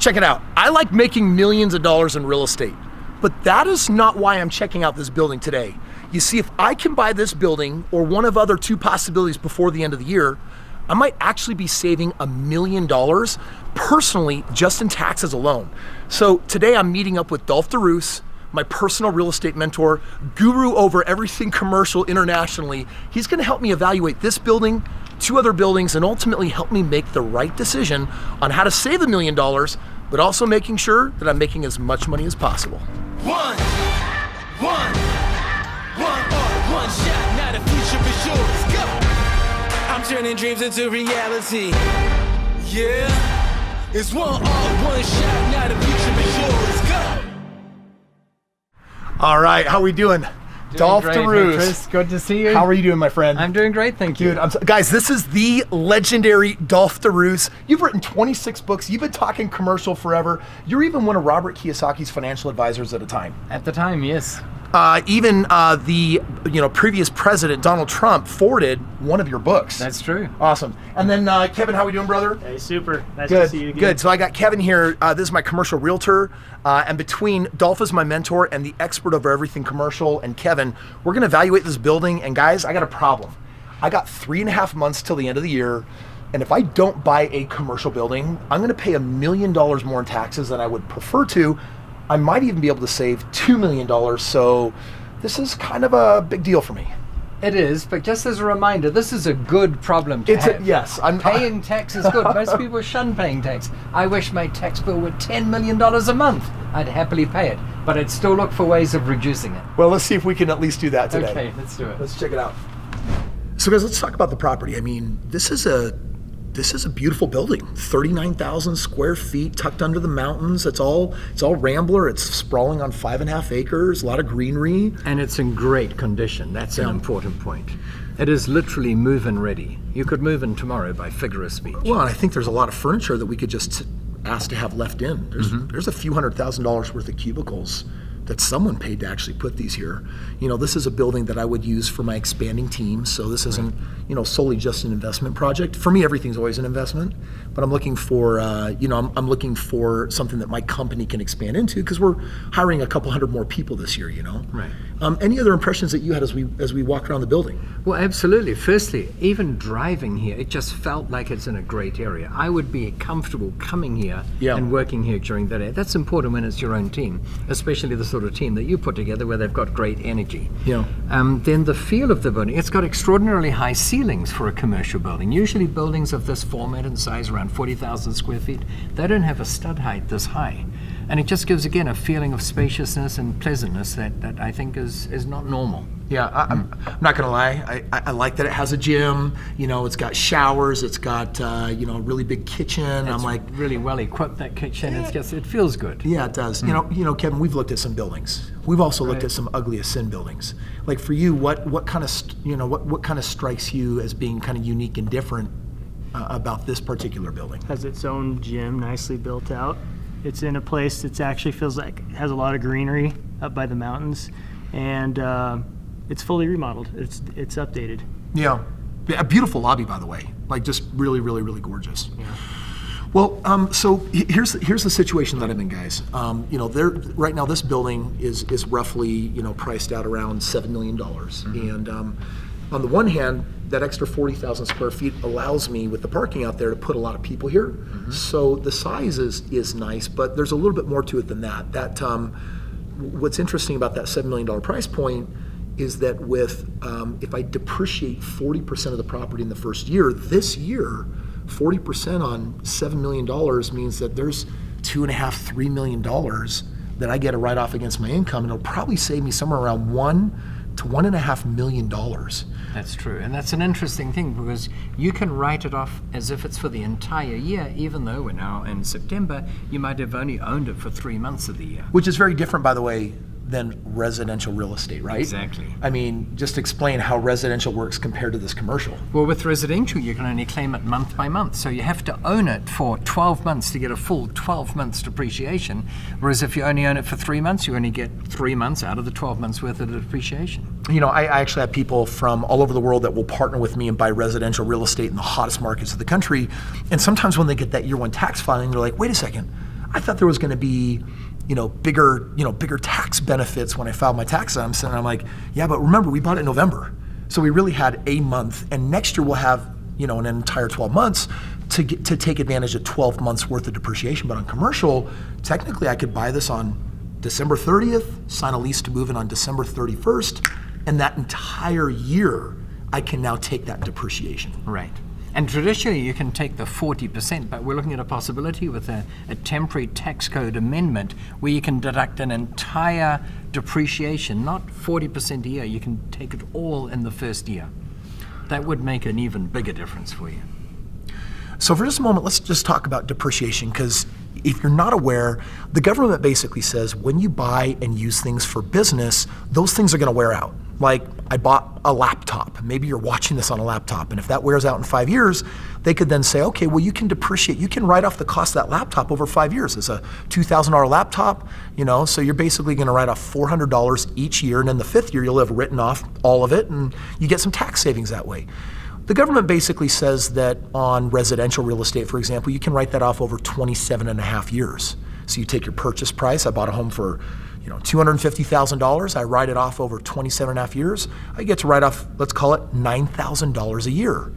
Check it out. I like making millions of dollars in real estate, but that is not why I'm checking out this building today. You see, if I can buy this building or one of other 2 possibilities before the end of the year, I might actually be saving $1 million personally just in taxes alone. So today I'm meeting up with Dolph DeRoos, my personal real estate mentor, guru over everything commercial internationally. He's gonna help me evaluate this building, 2 other buildings, and ultimately help me make the right decision on how to save $1 million, but also making sure that I'm making as much money as possible. One shot, now the future is yours. Go! I'm turning dreams into reality. Yeah, it's one shot, now the future is yours. Go! All right, how we doing? Dolph DeRoos. Hey, Kris, good to see you. How are you doing, my friend? I'm doing great, thank you. Dude, guys, this is the legendary Dolph DeRoos. You've written 26 books. You've been talking commercial forever. You're even one of Robert Kiyosaki's financial advisors at a time. At the time, yes. Even the previous president, Donald Trump, forwarded one of your books. That's true. Awesome. And then Kevin, how we doing, brother? Hey, super. Nice Good, to see you again. good. So I got Kevin here. This is my commercial realtor. And between Dolph is my mentor and the expert over everything commercial and Kevin, we're gonna evaluate this building. And guys, I got a problem. I got 3.5 months till the end of the year. And if I don't buy a commercial building, I'm gonna pay $1 million more in taxes than I would prefer to. I might even be able to save $2 million. So this is kind of a big deal for me. It is, but just as a reminder, this is a good problem to have. Yes. Paying tax is good. Most people shun paying tax. I wish my tax bill were $10 million a month. I'd happily pay it, but I'd still look for ways of reducing it. Well, let's see if we can at least do that today. Okay, let's do it. Let's check it out. So guys, let's talk about the property. I mean, this is a beautiful building, 39,000 square feet tucked under the mountains. It's all Rambler. It's sprawling on 5.5 acres, a lot of greenery. And it's in great condition. That's an important point. It is literally move-in ready. You could move in tomorrow by figure of speech. Well, and I think there's a lot of furniture that we could just ask to have left in. There's a few $100,000 worth of cubicles that someone paid to actually put these here. This is a building that I would use for my expanding team, so this isn't, solely just an investment project. For me, everything's always an investment, but I'm looking for, I'm looking for something that my company can expand into because we're hiring a couple hundred more people this year, Right. Any other impressions that you had as we walked around the building? Well, absolutely. Firstly, even driving here, it just felt like it's in a great area. I would be comfortable coming here and working here during the day. That's important when it's your own team, especially the sort of team that you put together where they've got great energy. Yeah. Then the feel of the building, it's got extraordinarily high ceilings for a commercial building. Usually buildings of this format and size, around 40,000 square feet, they don't have a stud height this high. And it just gives, again, a feeling of spaciousness and pleasantness that I think is not normal. Yeah, I'm not gonna lie. I like that it has a gym. It's got showers. It's got a really big kitchen. It's really well equipped, that kitchen. It feels good. Yeah, it does. Kevin, we've looked at some buildings. We've also looked at some ugly as sin buildings. Like for you, what kind of strikes you as being kind of unique and different about this particular building? Has its own gym, nicely built out. It's in a place that actually feels like it has a lot of greenery up by the mountains, and it's fully remodeled. It's updated. Yeah, a beautiful lobby, by the way. Like just really, really, really gorgeous. Yeah. Well, so here's the situation that I'm in, guys. Right now this building is roughly priced out around $7 million, and on the one hand, that extra 40,000 square feet allows me, with the parking out there, to put a lot of people here. So the size is nice, but there's a little bit more to it than that. What's interesting about that $7 million price point is that if I depreciate 40% of the property in the first year, this year, 40% on $7 million means that there's $2.5–3 million that I get to write off against my income, and it'll probably save me somewhere around $1 to $1.5 million. That's true, and that's an interesting thing because you can write it off as if it's for the entire year, even though we're now in September, you might have only owned it for 3 months of the year. Which is very different, by the way, than residential real estate, right? Exactly. I mean, just explain how residential works compared to this commercial. Well, with residential, you can only claim it month by month. So you have to own it for 12 months to get a full 12 months depreciation. Whereas if you only own it for 3 months, you only get 3 months out of the 12 months worth of depreciation. I actually have people from all over the world that will partner with me and buy residential real estate in the hottest markets of the country. And sometimes when they get that year one tax filing, they're like, wait a second, I thought there was going to be, bigger tax benefits when I filed my tax sums. And I'm like, yeah, but remember, we bought it in November. So we really had a month, and next year we'll have, an entire 12 months to take advantage of 12 months worth of depreciation. But on commercial, technically I could buy this on December 30th, sign a lease to move in on December 31st, and that entire year I can now take that depreciation. Right. And traditionally, you can take the 40%, but we're looking at a possibility with a temporary tax code amendment where you can deduct an entire depreciation, not 40% a year. You can take it all in the first year. That would make an even bigger difference for you. So for just a moment, let's just talk about depreciation, because if you're not aware, the government basically says when you buy and use things for business, those things are going to wear out. Like I bought a laptop. Maybe you're watching this on a laptop, and if that wears out in 5 years, they could then say, okay, well, you can depreciate. You can write off the cost of that laptop over 5 years. It's a $2,000 laptop, so you're basically going to write off $400 each year, and in the 5th year, you'll have written off all of it, and you get some tax savings that way. The government basically says that on residential real estate, for example, you can write that off over 27 and a half years. So you take your purchase price. I bought a home for $250,000. I write it off over 27 and a half years. I get to write off, let's call it $9,000 a year.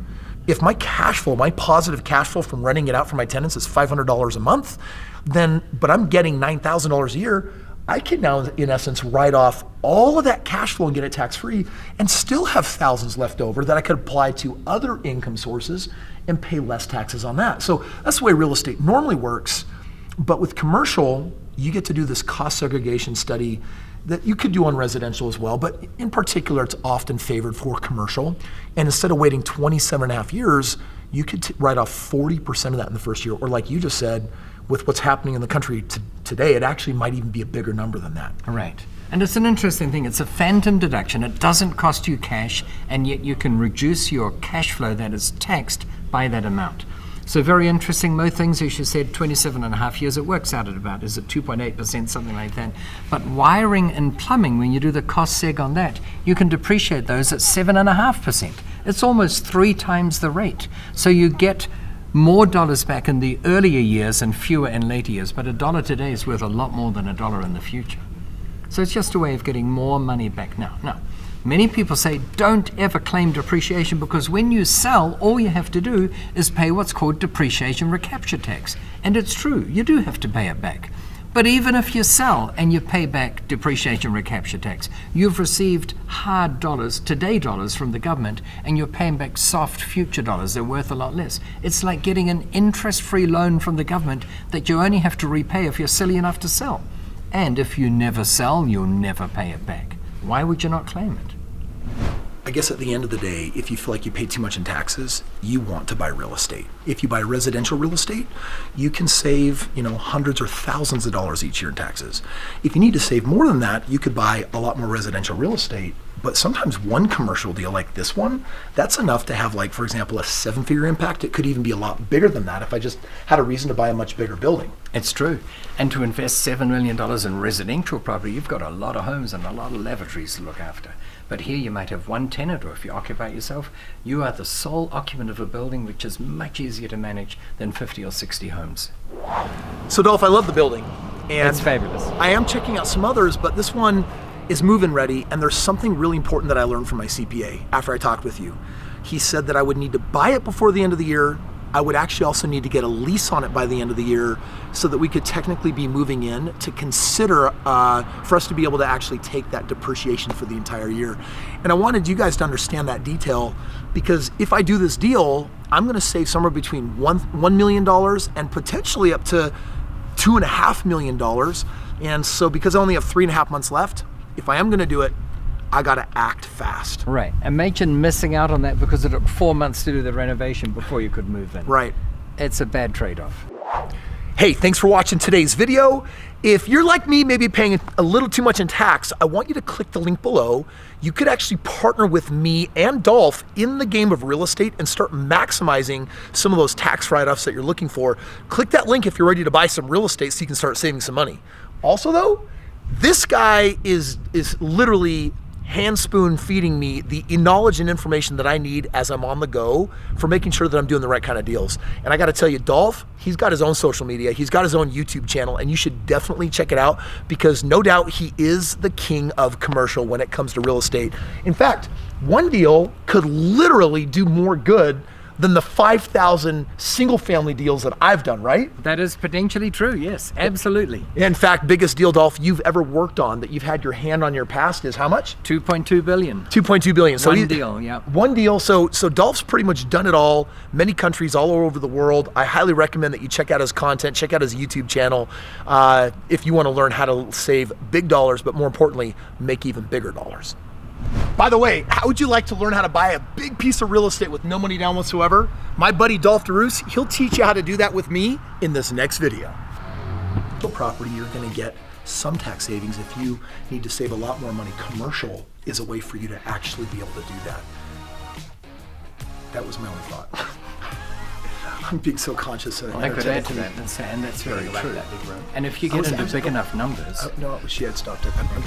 If my cash flow, my positive cash flow from renting it out for my tenants is $500 a month, but I'm getting $9,000 a year, I can now, in essence, write off all of that cash flow and get it tax-free and still have thousands left over that I could apply to other income sources and pay less taxes on that. So that's the way real estate normally works. But with commercial, you get to do this cost segregation study that you could do on residential as well, but in particular, it's often favored for commercial. And instead of waiting 27 and a half years, you could write off 40% of that in the first year, or like you just said, with what's happening in the country today, it actually might even be a bigger number than that. Right. And it's an interesting thing. It's a phantom deduction. It doesn't cost you cash, and yet you can reduce your cash flow that is taxed by that amount. So very interesting. Most things, as you said, 27 and a half years, it works out at about, is it 2.8%, something like that. But wiring and plumbing, when you do the cost seg on that, you can depreciate those at 7.5%. It's almost 3 times the rate. So you get more dollars back in the earlier years and fewer in later years, but $1 today is worth a lot more than $1 in the future. So it's just a way of getting more money back now. Now, many people say don't ever claim depreciation because when you sell, all you have to do is pay what's called depreciation recapture tax. And it's true, you do have to pay it back. But even if you sell and you pay back depreciation recapture tax, you've received hard dollars, today dollars from the government, and you're paying back soft future dollars. They're worth a lot less. It's like getting an interest-free loan from the government that you only have to repay if you're silly enough to sell. And if you never sell, you'll never pay it back. Why would you not claim it? I guess at the end of the day, if you feel like you pay too much in taxes, you want to buy real estate. If you buy residential real estate, you can save, hundreds or thousands of dollars each year in taxes. If you need to save more than that, you could buy a lot more residential real estate. But sometimes one commercial deal like this one, that's enough to have, like, for example, a 7-figure impact. It could even be a lot bigger than that if I just had a reason to buy a much bigger building. It's true. And to invest $7 million in residential property, you've got a lot of homes and a lot of lavatories to look after. But here you might have one tenant, or if you occupy it yourself, you are the sole occupant of a building, which is much easier to manage than 50 or 60 homes. So Dolph, I love the building. And It's fabulous. I am checking out some others, but this one is move-in ready, and there's something really important that I learned from my CPA after I talked with you. He said that I would need to buy it before the end of the year. I would actually also need to get a lease on it by the end of the year so that we could technically be moving in to consider for us to be able to actually take that depreciation for the entire year. And I wanted you guys to understand that detail, because if I do this deal, I'm gonna save somewhere between $1 million and potentially up to $2.5 million. And so because I only have 3.5 months left, if I am gonna do it, I gotta act fast. Right. Imagine missing out on that because it took 4 months to do the renovation before you could move in. Right. It's a bad trade-off. Hey, thanks for watching today's video. If you're like me, maybe paying a little too much in tax, I want you to click the link below. You could actually partner with me and Dolph in the game of real estate and start maximizing some of those tax write-offs that you're looking for. Click that link if you're ready to buy some real estate so you can start saving some money. Also though, this guy is literally hand spoon feeding me the knowledge and information that I need as I'm on the go for making sure that I'm doing the right kind of deals. And I got to tell you, Dolph, he's got his own social media, he's got his own YouTube channel, and you should definitely check it out because no doubt he is the king of commercial when it comes to real estate. In fact, one deal could literally do more good than the 5,000 single family deals that I've done, right? That is potentially true, yes, absolutely. In fact, biggest deal, Dolph, you've ever worked on that you've had your hand on your past is how much? 2.2 billion. 2.2 billion. So One deal, yeah. One deal. So Dolph's pretty much done it all. Many countries all over the world. I highly recommend that you check out his content, check out his YouTube channel if you want to learn how to save big dollars, but more importantly, make even bigger dollars. By the way, how would you like to learn how to buy a big piece of real estate with no money down whatsoever? My buddy Dolph DeRoos, he'll teach you how to do that with me in this next video. Property, you're gonna get some tax savings if you need to save a lot more money. Commercial is a way for you to actually be able to do that. That was my only thought. I'm being so conscious. I could add to that, and that's very true. And if you get into big enough numbers... No, she had stopped it. I'm